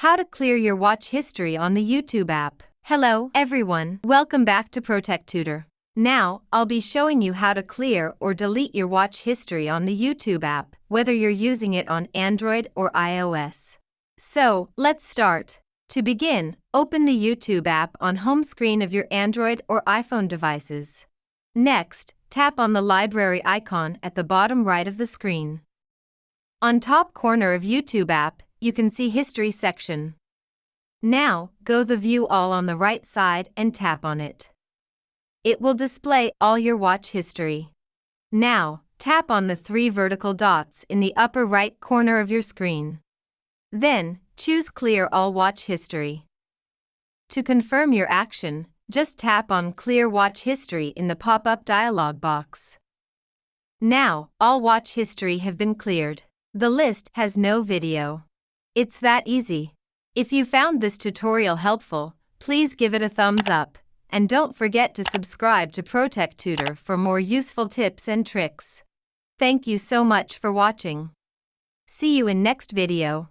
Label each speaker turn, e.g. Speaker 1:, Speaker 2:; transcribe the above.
Speaker 1: How to clear your watch history on the YouTube app. Hello, everyone. Welcome back to Tutor. Now, I'll be showing you how to clear or delete your watch history on the YouTube app, whether you're using it on Android or iOS. So, let's start. To begin, open the YouTube app on home screen of your Android or iPhone devices. Next, tap on the library icon at the bottom right of the screen. On top corner of YouTube app, you can see History section. Now, go the View All on the right side and tap on it. It will display all your watch history. Now, tap on the 3 vertical dots in the upper right corner of your screen. Then, choose Clear All Watch History. To confirm your action, just tap on Clear Watch History in the pop-up dialog box. Now, all watch history have been cleared. The list has no video. It's that easy. If you found this tutorial helpful, please give it a thumbs up, and don't forget to subscribe to Tutor for more useful tips and tricks. Thank you so much for watching. See you in next video.